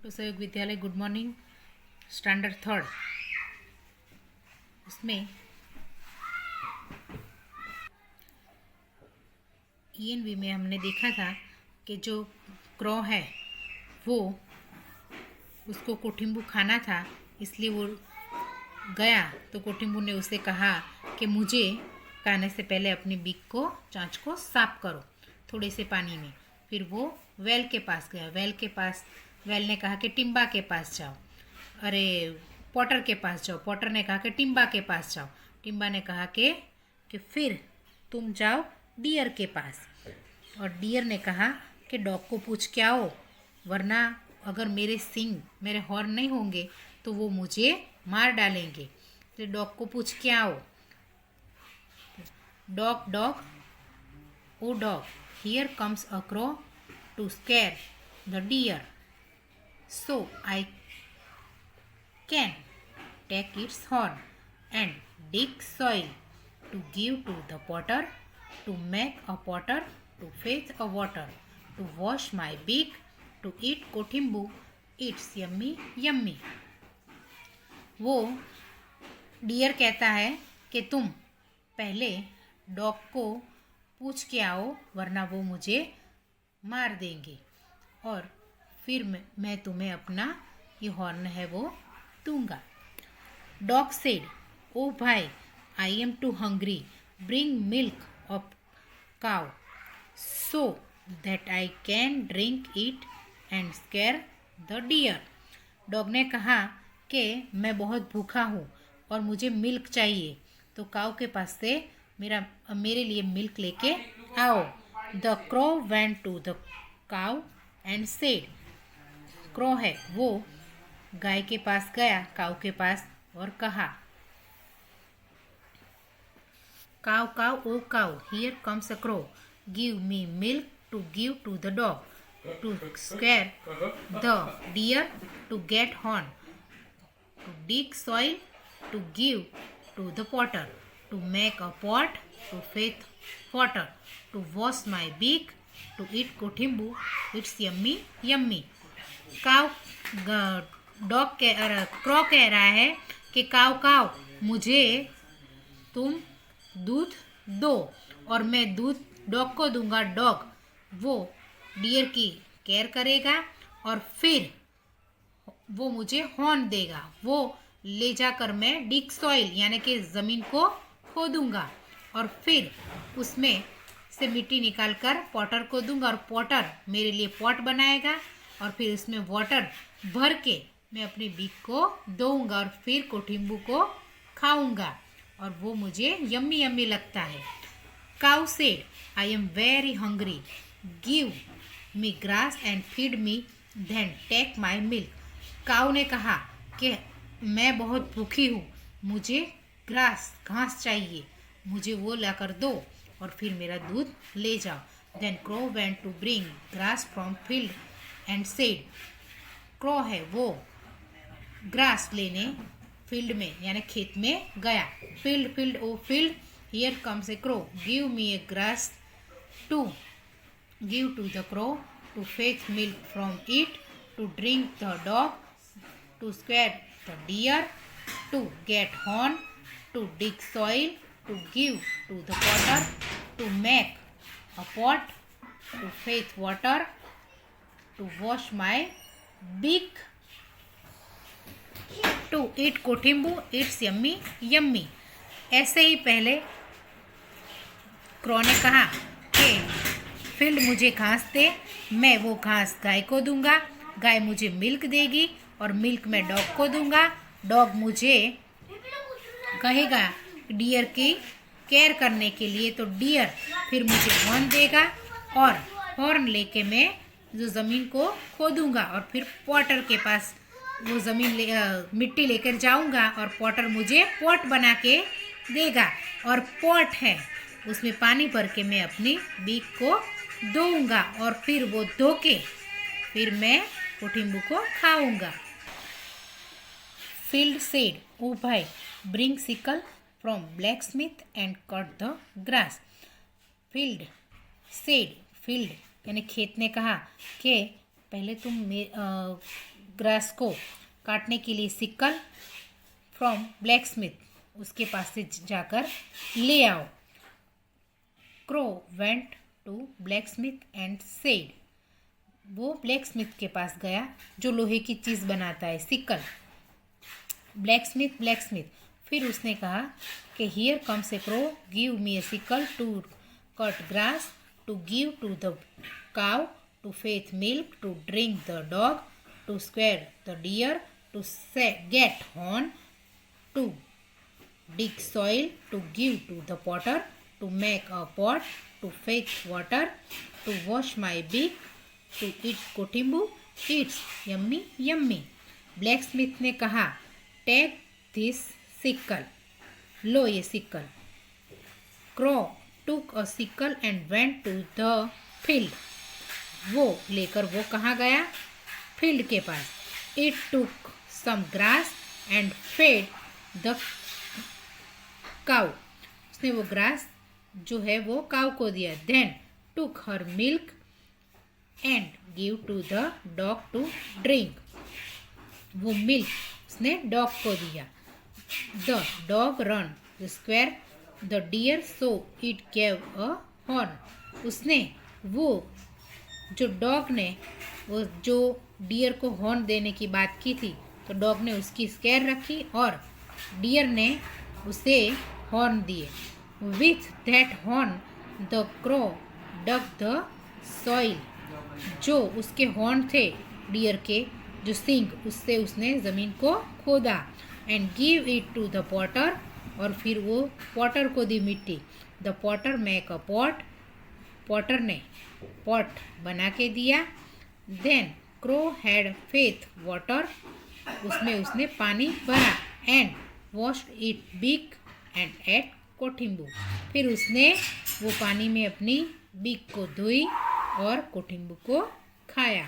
To सहयोग विद्यालय good morning standard third. इसमें ENV में हमने देखा था कि जो क्रॉ है वो उसको कोठिम्बू खाना था, इसलिए वो गया तो कोठिम्बू ने उसे कहा कि मुझे खाने से पहले अपनी बीक को चांच को साफ करो थोड़े से पानी में। फिर वो वेल के पास गया। वेल ने कहा कि टिम्बा के पास जाओ। अरे पॉटर के पास जाओ। पॉटर ने कहा कि टिम्बा के पास जाओ। टिम्बा ने कहा कि फिर तुम जाओ डियर के पास। और डियर ने कहा कि डॉग को पूछ के आओ, वरना अगर मेरे सिंग मेरे हॉर्न नहीं होंगे तो वो मुझे मार डालेंगे। तो डॉग को पूछ के आओ। Dog dog oh dog, here comes a crow to scare the deer, so I can take its horn and dig soil to give to the potter, to make a potter, to fetch a water, to wash my beak, to eat kothimbu, it's yummy yummy। वो dear कहता है कि तुम पहले dog को पूछ के आओ, वरना वो मुझे मार देंगे, और फिर मैं तुम्हें अपना ये हॉर्न है वो दूंगा। डॉग सेड, ओ भाई, I am too hungry, bring milk of cow so that I can drink it and scare the deer. Dog ने कहा कि मैं बहुत भूखा हूँ और मुझे मिल्क चाहिए, तो काऊ के पास से मेरे लिए मिल्क लेके आओ। The crow went to the cow and said, crow है वो गाय के पास गया, काऊ के पास, और कहा, cow cow oh cow, here comes a crow, give me milk to give to the dog, to scare the deer, to get horn, to dig soil, to give to the potter, to make a pot, to fetch water, to wash my beak, to eat kotimbu, it's yummy yummy. काव crow कह रहा है कि काव काव, मुझे तुम दूध दो और मैं दूध डॉग को दूंगा। डॉग वो डियर की केयर करेगा और फिर वो मुझे हॉर्न देगा। वो ले जाकर मैं डिग सॉइल यानी कि ज़मीन को खोदूंगा और फिर उसमें से मिट्टी निकाल कर पॉटर को दूंगा, और पॉटर मेरे लिए पॉट बनाएगा, और फिर उसमें वाटर भर के मैं अपनी बीक को दूंगा और फिर कोठिम्बू को खाऊंगा, और वो मुझे यम्मी यम्मी लगता है। Cow said, I am very hungry, give me grass and feed me, then take my milk. Cow ने कहा कि मैं बहुत भूखी हूँ, मुझे घास चाहिए, मुझे वो लाकर दो और फिर मेरा दूध ले जाओ। Then crow went to bring grass from field and said, crow है वो ग्रास लेने फील्ड में यानी खेत में गया। Field O field, here comes a crow, give me a grass to give to the crow, to fetch milk from it, to drink the dog, to scare the deer, to get horn, to dig soil, to give to the potter, to make a pot, to fetch water, to wash my beak, to eat kothimbu, it's yummy yummy। ऐसे ही पहले क्रॉ ने कहा कि field मुझे घास दे, मैं वो घास गाय को दूंगा, गाय मुझे मिल्क देगी और मिल्क मैं डॉग को दूंगा, डॉग मुझे कहेगा डियर की केयर करने के लिए, तो डियर फिर मुझे हॉर्न देगा और हॉर्न लेके मैं जो ज़मीन को खोदूंगा और फिर पॉटर के पास वो मिट्टी लेकर जाऊंगा और पॉटर मुझे पॉट बना के देगा, और पॉट है उसमें पानी भर के मैं अपनी बीक को धोऊंगा और फिर वो धो के फिर मैं कोठिम्बू को खाऊंगा। फील्ड सेड, ओ भाई, bring sickle from blacksmith and cut the grass. Field said, field यानी खेत ने कहा कि पहले तुम ग्रास को काटने के लिए सिकल फ्रॉम ब्लैकस्मिथ, उसके पास से जाकर ले आओ। Crow went to blacksmith and said, वो ब्लैकस्मिथ के पास गया जो लोहे की चीज़ बनाता है, सिकल। ब्लैकस्मिथ, फिर उसने कहा कि here comes a crow, give me a sickle to cut grass, to give to the cow, to fetch milk, to drink the dog, to scare the deer, to get horn, to dig soil, to give to the potter, to make a pot, to fetch water, to wash my beak, to eat kotimbu, it's yummy yummy। Blacksmith ने कहा take this sickle, लो ये sickle. Crow took a sickle and went to the field, वो लेकर वो कहाँ गया, field के पास। It took some grass and fed the cow, उसने वो ग्रास जो है वो काउ को दिया। Then took her milk and give to the dog to drink, वो मिल्क उसने डॉग को दिया। The dog run the scare the dear so it gave a horn, उसने वो जो डॉग ने वो जो डियर को हॉर्न देने की बात की थी, तो डॉग ने उसकी स्क्वेयर रखी और डियर ने उसे हॉर्न दिए। With that horn the crow dug the soil, जो उसके हॉर्न थे डियर के जो सींग, उससे उसने ज़मीन को खोदा। And give it to the potter, और फिर वो पॉटर को दी मिट्टी। The potter make a pot, potter ने पॉट बना के दिया। Then crow had fetch water, उसमें उसने पानी भरा। And washed it beak and ate kotimbu, फिर उसने वो पानी में अपनी बीक को धोई और कोठिम्बू को खाया।